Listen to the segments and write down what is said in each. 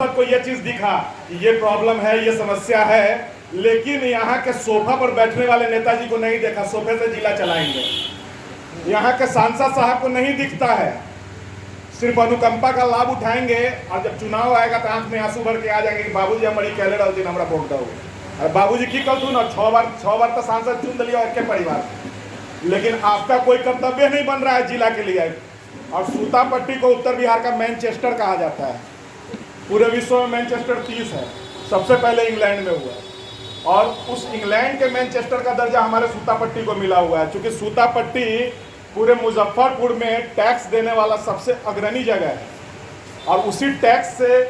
को ये चीज दिखा कि ये प्रॉब्लम है, ये समस्या है, लेकिन यहाँ के सोफा पर बैठने वाले नेताजी को नहीं देखा। सोफे से जिला चलाएंगे। यहाँ के सांसद साहब को नहीं दिखता है, सिर्फ अनुकंपा का लाभ उठाएंगे। और जब चुनाव आएगा तो आंख में आंसू भर के आ जाएंगे कि बाबूजी हमारी कहले रहो दिन हमारा वोट दो। अरे बाबूजी की कल तू ना 6 बार तो सांसद चुन लिया एक के परिवार, लेकिन आपका कोई कर्तव्य नहीं बन रहा है जिला के लिए। और सूतापट्टी को उत्तर बिहार का मैनचेस्टर कहा जाता है। पूरे विश्व में मैनचेस्टर 30 है, सबसे पहले इंग्लैंड में हुआ है। और उस इंग्लैंड के मैनचेस्टर का दर्जा हमारे सूतापट्टी को मिला हुआ है, क्योंकि सूतापट्टी पूरे मुजफ्फरपुर में टैक्स देने वाला सबसे अग्रणी जगह है। और उसी टैक्स से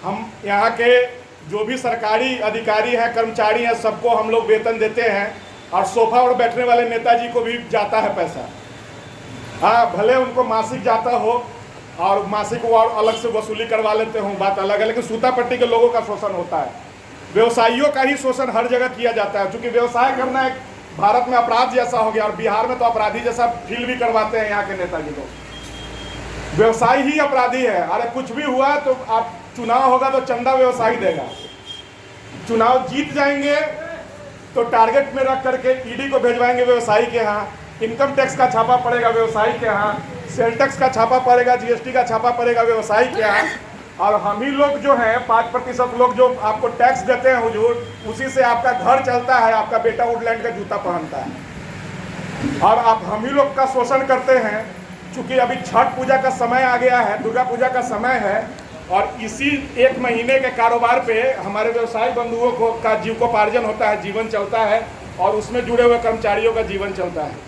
हम यहाँ के जो भी सरकारी अधिकारी हैं, कर्मचारी हैं, सबको हम लोग वेतन देते हैं। और सोफा पर बैठने वाले नेताजी को भी जाता है पैसा। हाँ, भले उनको मासिक जाता हो और मासिक वो और अलग से वसूली करवा लेते हों, बात अलग है, लेकिन सूतापट्टी के लोगों का शोषण होता है। व्यवसायियों का ही शोषण हर जगह किया जाता है, क्योंकि व्यवसाय करना एक भारत में अपराध जैसा हो गया। और बिहार में तो अपराधी जैसा फील भी करवाते हैं यहाँ के नेताजी को। व्यवसाय ही अपराधी है। अरे कुछ भी हुआ तो आप चुनाव होगा तो चंदा व्यवसायी देगा। चुनाव जीत जाएंगे तो टारगेट में रख करके ईडी को भेजवाएंगे व्यवसायी के यहाँ, इनकम टैक्स का छापा पड़ेगा व्यवसायी के यहाँ, सेल टैक्स का छापा पड़ेगा, जीएसटी का छापा पड़ेगा व्यवसायी के यहाँ। और हम ही लोग जो हैं 5% लोग जो आपको टैक्स देते हैं हुजूर, उसी से आपका घर चलता है, आपका बेटा वुडलैंड का जूता पहनता है। और आप हम ही लोग का शोषण करते हैं। चूँकि अभी छठ पूजा का समय आ गया है, दुर्गा पूजा का समय है, और इसी 1 महीने के कारोबार पे हमारे व्यवसायी बंधुओं को का जीविकोपार्जन होता है, जीवन चलता है, और उसमें जुड़े हुए कर्मचारियों का जीवन चलता है।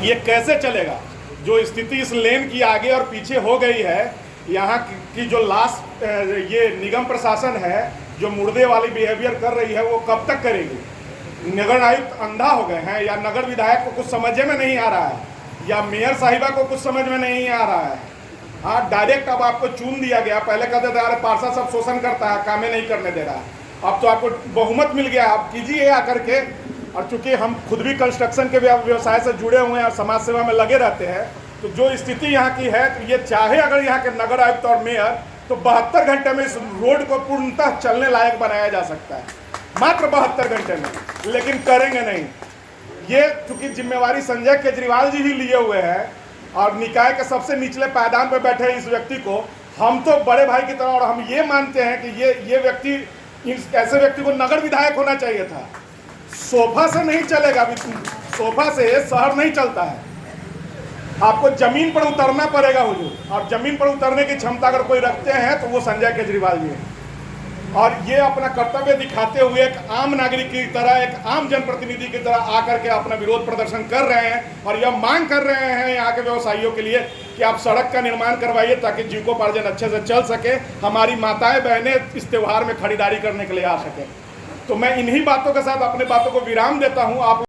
ये कैसे चलेगा? जो स्थिति इस लेन की आगे और पीछे हो गई है, यहाँ की जो लास्ट ये निगम प्रशासन है जो मुर्दे वाली बिहेवियर कर रही है, वो कब तक करेगी? नगर आयुक्त अंधा हो गए हैं, या नगर विधायक को कुछ समझ में नहीं आ रहा है, या मेयर साहिबा को कुछ समझ में नहीं आ रहा है। हाँ, डायरेक्ट अब आपको चुन दिया गया। पहले कहते थे अरे पार्षद सब शोषण करता है, कामें नहीं करने दे रहा है। अब तो आपको बहुमत मिल गया, आप कीजिए आकर के। और चूँकि हम खुद भी कंस्ट्रक्शन के व्यवसाय से जुड़े हुए हैं और समाज सेवा में लगे रहते हैं, तो जो स्थिति यहाँ की है, तो ये चाहे अगर यहाँ के नगर आयुक्त और मेयर, तो 72 घंटे में इस रोड को पूर्णतः चलने लायक बनाया जा सकता है, मात्र 72 घंटे में। लेकिन करेंगे नहीं। ये चूँकि जिम्मेवारी संजय केजरीवाल जी ही लिए हुए हैं, और निकाय के सबसे निचले पायदान पर बैठे इस व्यक्ति को हम तो बड़े भाई की तरह, और हम ये मानते हैं कि ये व्यक्ति, ऐसे व्यक्ति को नगर विधायक होना चाहिए था। सोफा से नहीं चलेगा, सोफा से शहर नहीं चलता है। आपको जमीन पर उतरना पड़ेगा हुजूर, और जमीन पर उतरने की क्षमता अगर कोई रखते हैं तो वो संजय केजरीवाल जी हैं। और ये अपना कर्तव्य दिखाते हुए एक आम नागरिक की तरह, एक आम जनप्रतिनिधि की तरह आकर के अपना विरोध प्रदर्शन कर रहे हैं, और यह मांग कर रहे हैं यहाँ के व्यवसायियों के लिए कि आप सड़क का निर्माण करवाइए ताकि जीविकोपार्जन अच्छे से चल सके, हमारी माताएं बहनें इस त्यौहार में खरीदारी करने के लिए आ सके। तो मैं इन्हीं बातों के साथ अपने बातों को विराम देता हूँ। आप